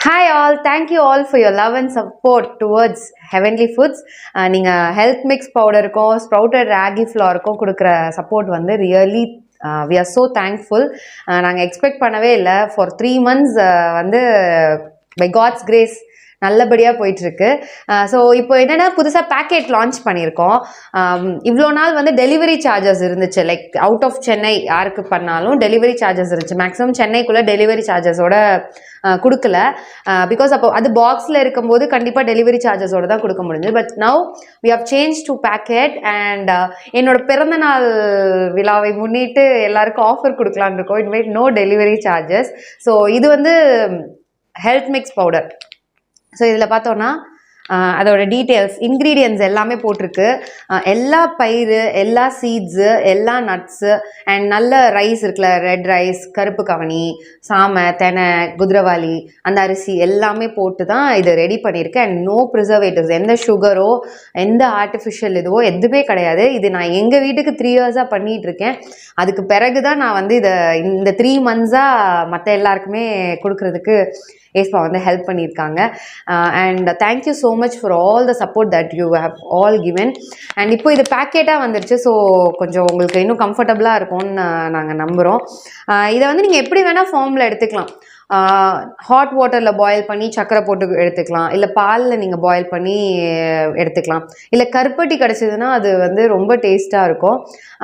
Hi all, thank you all for your love and support towards Heavenly Foods. நீங்கள் health mix பவுடருக்கும் sprouted ragi ஃப்ளாருக்கும் கொடுக்குற support வந்து really we are so thankful. நாங்கள் expect பண்ணவே இல்லை. For 3 months வந்து by God's grace நல்லபடியாக போயிட்டுருக்கு. So இப்போ என்னென்னா புதுசாக பேக்கெட் லான்ச் பண்ணியிருக்கோம். இவ்வளோ நாள் வந்து டெலிவரி சார்ஜஸ் இருந்துச்சு. லைக் அவுட் ஆஃப் சென்னை யாருக்கு பண்ணாலும் டெலிவரி சார்ஜஸ் இருந்துச்சு. மேக்ஸிமம் சென்னைக்குள்ளே டெலிவரி சார்ஜஸோட கொடுக்கல. பிகாஸ் அப்போ அது பாக்ஸில் இருக்கும்போது கண்டிப்பாக டெலிவரி சார்ஜஸோட தான் கொடுக்க முடிஞ்சது. But now we have change to packet and என்னோட பிறந்தநாள் விழாவை முன்னிட்டு எல்லாருக்கும் ஆஃபர் கொடுக்கலான்னு இருக்கோம். Invite no delivery charges. So இது வந்து ஹெல்த் மிக்ஸ் பவுடர். ஸோ இதில் பார்த்தோன்னா அதோட டீட்டெயில்ஸ் இன்க்ரீடியன்ட்ஸ் எல்லாமே போட்டிருக்கு. எல்லா பயிறு, எல்லா சீட்ஸு, எல்லா நட்ஸு அண்ட் நல்ல ரைஸ் இருக்குல்ல, ரெட் ரைஸ், கருப்பு கவனி, சாமை, தெனை, குதிரவாளி, அந்த அரிசி எல்லாமே போட்டு தான் இதை ரெடி பண்ணியிருக்கேன். அண்ட் நோ ப்ரிசர்வேட்டிவ்ஸ், எந்த சுகரோ எந்த ஆர்டிஃபிஷியல் இதுவோ எதுவுமே கிடையாது. இது நான் எங்கள் வீட்டுக்கு 3 years பண்ணிகிட்ருக்கேன். அதுக்கு பிறகு தான் நான் வந்து இதை இந்த 3 months மற்ற எல்லாருக்குமே கொடுக்குறதுக்கு ஏஸ்பா வந்து ஹெல்ப் பண்ணியிருக்காங்க. And thank you so much for all the support that you have all given. And இப்போ இது பேக்கெட்டாக வந்துருச்சு. ஸோ கொஞ்சம் உங்களுக்கு இன்னும் கம்ஃபர்டபுளாக இருக்கும்னு நாங்கள் நம்புகிறோம். இதை வந்து நீங்கள் எப்படி வேணால் ஃபார்மில் எடுத்துக்கலாம். ஹாட் வாட்டரில் பாயில் பண்ணி சக்கரை போட்டு எடுத்துக்கலாம், இல்லை பாலில் நீங்கள் பாயில் பண்ணி எடுத்துக்கலாம், இல்லை கருப்பட்டி கிடச்சிதுன்னா அது வந்து ரொம்ப டேஸ்ட்டாக இருக்கும்.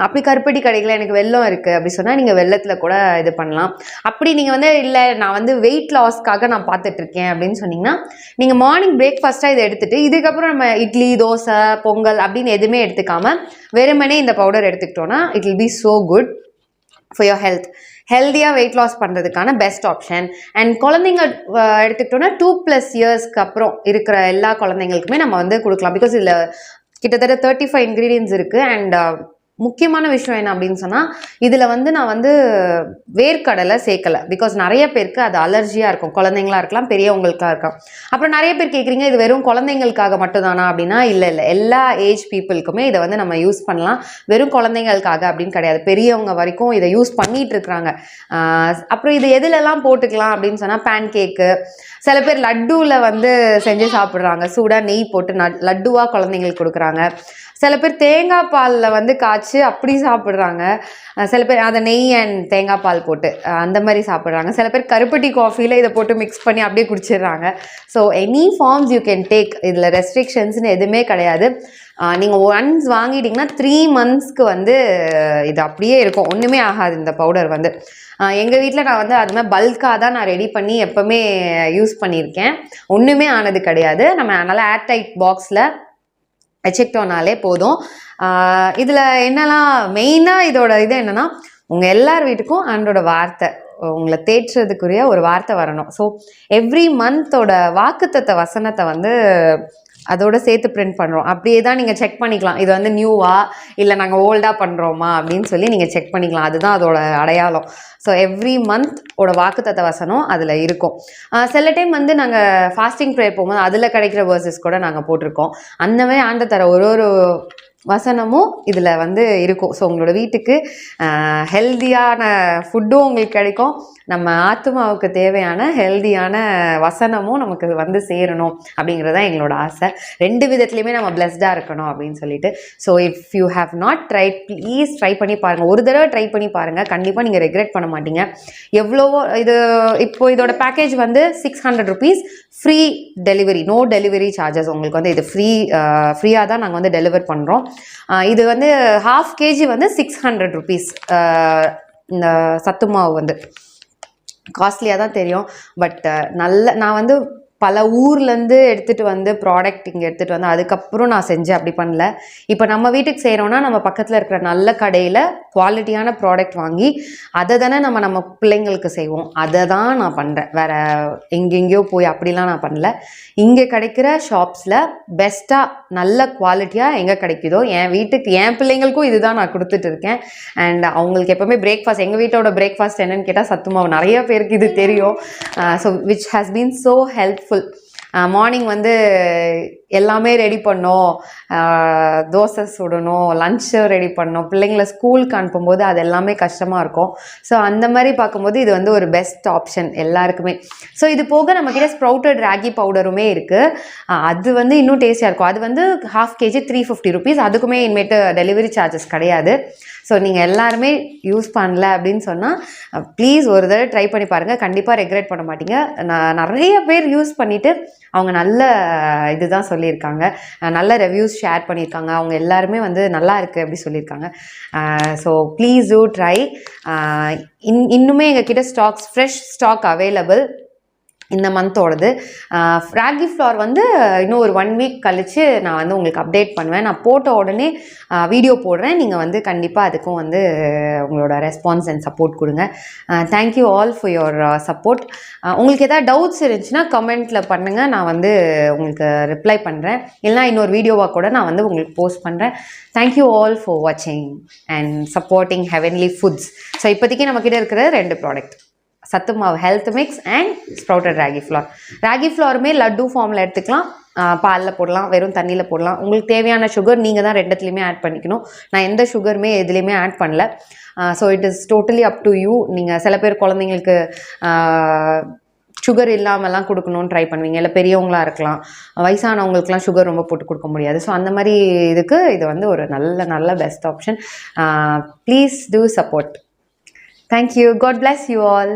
அப்படி கருப்பட்டி கிடைக்கல, எனக்கு வெல்லம் இருக்குது அப்படி சொன்னால் நீங்கள் வெல்லத்தில் கூட இது பண்ணலாம். அப்படி நீங்கள் வந்து இல்லை நான் வந்து வெயிட் லாஸ்க்காக நான் பார்த்துட்ருக்கேன் அப்படின்னு சொன்னிங்கன்னா நீங்கள் மார்னிங் பிரேக்ஃபாஸ்ட்டாக இதை எடுத்துகிட்டு இதுக்கப்புறம் நம்ம இட்லி, தோசை, பொங்கல் அப்படின்னு எதுவுமே எடுத்துக்காமல் வெறுமனே இந்த பவுடர் எடுத்துக்கிட்டோன்னா it will be so good for your health. ஹெல்த்தியாக வெயிட் லாஸ் பண்ணுறதுக்கான பெஸ்ட் ஆப்ஷன். அண்ட் குழந்தைங்க எடுத்துக்கிட்டோன்னா 2+ yearsக்கு அப்புறம் இருக்கிற எல்லா குழந்தைங்களுக்குமே நம்ம வந்து கொடுக்கலாம். பிகாஸ் இதில் கிட்டத்தட்ட 35 ingredients இருக்குது. அண்ட் முக்கியமான விஷயம் என்ன அப்படின்னு சொன்னால் இதில் வந்து நான் வந்து வேர்க்கடலை சேர்க்கலை. பிகாஸ் நிறைய பேருக்கு அது அலர்ஜியாக இருக்கும். குழந்தைங்களா இருக்கலாம், பெரியவங்களுக்காக இருக்கலாம். அப்புறம் நிறைய பேர் கேட்குறீங்க இது வெறும் குழந்தைங்களுக்காக மட்டும்தானா அப்படின்னா இல்லை, எல்லா ஏஜ் பீப்புளுக்குமே இதை வந்து நம்ம யூஸ் பண்ணலாம். வெறும் குழந்தைங்களுக்காக அப்படின்னு கிடையாது, பெரியவங்க வரைக்கும் இதை யூஸ் பண்ணிகிட்டு இருக்கிறாங்க. அப்புறம் இது எதுலெல்லாம் போட்டுக்கலாம் அப்படின்னு சொன்னால் பேன் கேக்கு, சில பேர் லட்டுவில் வந்து செஞ்சு சாப்பிட்றாங்க. சூடாக நெய் போட்டு லட்டுவாக குழந்தைங்களுக்கு கொடுக்குறாங்க. சில பேர் தேங்காய் பாலில் வந்து காய்ச்சி அப்படி சாப்பிட்றாங்க. சில பேர் அதை நெய் அண்ட் தேங்காய் பால் போட்டு அந்த மாதிரி சாப்பிட்றாங்க. சில பேர் கருப்பட்டி காஃபியில் இதை போட்டு மிக்ஸ் பண்ணி அப்படியே குடிச்சிடுறாங்க. So any forms you can take. இதில் ரெஸ்ட்ரிக்ஷன்ஸ்னு எதுவுமே கிடையாது. நீங்கள் ஒன்ஸ் வாங்கிட்டிங்கன்னா 3 monthsக்கு வந்து இது அப்படியே இருக்கும், ஒன்றுமே ஆகாது இந்த பவுடர் வந்து. எங்கள் வீட்டில் நான் வந்து அது மாதிரி பல்காக தான் நான் ரெடி பண்ணி எப்போவுமே யூஸ் பண்ணியிருக்கேன். ஒன்றுமே ஆனது கிடையாது. நம்ம அதனால் ஏர்டைட் பாக்ஸில் வச்சுக்கிட்டோனாலே போதும். இதில் என்னெல்லாம் மெயினாக இதோட இது என்னென்னா உங்கள் எல்லார் வீட்டுக்கும் ஆண்டோட வார்த்தை, உங்களை தேற்றுறதுக்குரிய ஒரு வார்த்தை வரணும். ஸோ எவ்ரி மந்தோட வாக்குத்தத்த வசனத்தை வந்து அதோட சேர்த்து பிரிண்ட் பண்ணுறோம். அப்படியே தான் நீங்கள் செக் பண்ணிக்கலாம் இது வந்து நியூவா இல்லை நாங்கள் ஓல்டாக பண்ணுறோமா அப்படின்னு சொல்லி நீங்கள் செக் பண்ணிக்கலாம். அதுதான் அதோட அடையாளம். ஸோ எவ்ரி மந்தோட வாக்குத்தத்த வசனம் அதில் இருக்கும். சில டைம் வந்து நாங்கள் ஃபாஸ்டிங் ப்ரேயர் போகும்போது அதில் கிடைக்கிற வேர்சஸ் கூட நாங்கள் போட்டிருக்கோம். அந்த மாதிரி ஆண்டு தர ஒரு வசனமும் இதில் வந்து இருக்கும். ஸோ உங்களோட வீட்டுக்கு ஹெல்தியான ஃபுட்டும் உங்களுக்கு கிடைக்கும், நம்ம ஆத்மாவுக்கு தேவையான ஹெல்தியான வசனமும் நமக்கு வந்து சேரணும் அப்படிங்கிறது தான் எங்களோட ஆசை. 2 விதத்துலையுமே நம்ம பிளெஸ்டாக இருக்கணும் அப்படின்னு சொல்லிட்டு. So if you have not tried, please try பண்ணி பாருங்கள். ஒரு தடவை ட்ரை பண்ணி பாருங்கள், கண்டிப்பாக நீங்கள் ரெக்ரெட் பண்ண மாட்டீங்க. எவ்வளவோ இது இப்போ இதோட பேக்கேஜ் வந்து 600 rupees, free delivery, no delivery charges. உங்களுக்கு வந்து இது ஃப்ரீயாக தான் நாங்கள் வந்து டெலிவர் பண்ணுறோம். இது வந்து 1/2 kg வந்து 600 rupees. இந்த சத்து மாவு வந்து காஸ்ட்லியாக தான் தெரியும். பட் நான் வந்து பல ஊர்லேருந்து எடுத்துகிட்டு வந்து ப்ராடக்ட் இங்கே எடுத்துகிட்டு வந்து அதுக்கப்புறம் நான் செஞ்சேன், அப்படி பண்ணல. இப்போ நம்ம வீட்டுக்கு செய்கிறோன்னா நம்ம பக்கத்தில் இருக்கிற நல்ல கடையில் குவாலிட்டியான ப்ராடக்ட் வாங்கி அதை தானே நம்ம பிள்ளைங்களுக்கு செய்வோம். அதை தான் நான் பண்ணுறேன். வேறு எங்கெங்கேயோ போய் அப்படிலாம் நான் பண்ணல. இங்கே கிடைக்கிற ஷாப்ஸில் பெஸ்ட்டாக நல்ல குவாலிட்டியாக எங்கே கிடைக்குதோ என் வீட்டுக்கு என் பிள்ளைங்களுக்கும் இதுதான் நான் கொடுத்துட்டு இருக்கேன். அண்ட் அவங்களுக்கு எப்போவுமே பிரேக்ஃபாஸ்ட், எங்கள் வீட்டோட பிரேக்ஃபாஸ்ட் என்னென்னு கேட்டால் சத்துமாவு. நிறைய பேருக்கு இது தெரியும். So which has been so helpful. Morning வந்து எல்லாமே ரெடி பண்ணோம், தோசை சுடணும், லஞ்சு ரெடி பண்ணோம், பிள்ளைங்களை ஸ்கூலுக்கு அனுப்பும்போது அது எல்லாமே கஷ்டமாக இருக்கும். ஸோ அந்த மாதிரி பார்க்கும்போது இது வந்து ஒரு பெஸ்ட் ஆப்ஷன் எல்லாருக்குமே. ஸோ இது போக நம்மக்கிட்ட ஸ்ப்ரவுட்டட் ராகி பவுடருமே இருக்குது. அது வந்து இன்னும் டேஸ்டியாக இருக்கும். அது வந்து 1/2 kg 350 rupees. அதுக்குமே இனிமேட்டு டெலிவரி சார்ஜஸ் கிடையாது. ஸோ நீங்கள் எல்லாருமே யூஸ் பண்ணல அப்படின்னு சொன்னால் ப்ளீஸ் ஒரு தடவை ட்ரை பண்ணி பாருங்கள். கண்டிப்பாக ரெக்ரெட் பண்ண மாட்டீங்க. நான் நிறைய பேர் யூஸ் பண்ணிவிட்டு அவங்க நல்ல இதுதான் சொல்லியிருக்காங்க, நல்ல ரிவ்யூஸ் ஷேர் பண்ணியிருக்காங்க. அவங்க எல்லாருமே வந்து நல்லா இருக்குது அப்படி சொல்லியிருக்காங்க. So please do try. இன்னுமே எங்ககிட்ட ஃப்ரெஷ் ஸ்டாக் அவைலபிள் இந்த மந்தோடது. ராகி ஃப்ளார் வந்து இன்னும் ஒரு 1 week கழித்து நான் வந்து உங்களுக்கு அப்டேட் பண்ணுவேன். நான் போட்ட உடனே வீடியோ போடுறேன். நீங்கள் வந்து கண்டிப்பாக அதுக்கும் வந்து உங்களோட ரெஸ்பான்ஸ் அண்ட் சப்போர்ட் கொடுங்க. Thank you all for your support. உங்களுக்கு எதாவது டவுட்ஸ் இருந்துச்சுன்னா கமெண்ட்டில் பண்ணுங்கள். நான் வந்து உங்களுக்கு ரிப்ளை பண்ணுறேன். இல்லைனா இன்னொரு வீடியோவாக கூட நான் வந்து உங்களுக்கு போஸ்ட் பண்ணுறேன். தேங்க்யூ ஆல் ஃபார் வாட்சிங் and supporting heavenly foods. So இப்போதைக்கு நம்மக்கிட்ட இருக்கிற 2 ப்ராடக்ட், சத்து மாவு health mix and sprouted ragi flour. Ragi ஃப்ளாருமே லட்டு ஃபார்மில் எடுத்துக்கலாம், பாலில் போடலாம், வெறும் தண்ணியில் போடலாம். உங்களுக்கு தேவையான சுகர் நீங்கள் தான் 2த்துலேயுமே ஆட் பண்ணிக்கணும். நான் எந்த சுகருமே எதுலேயுமே ஆட் பண்ணல. So it is totally up to you. நீங்கள் சில பேர் குழந்தைங்களுக்கு சுகர் இல்லாமல்லாம் கொடுக்கணும்னு ட்ரை பண்ணுவீங்க, இல்லை பெரியவங்களாக இருக்கலாம், வயசானவங்களுக்குலாம் சுகர் ரொம்ப போட்டு கொடுக்க முடியாது. ஸோ அந்த மாதிரி இதுக்கு இது வந்து ஒரு நல்ல best option. Please do support. Thank you. God bless you all.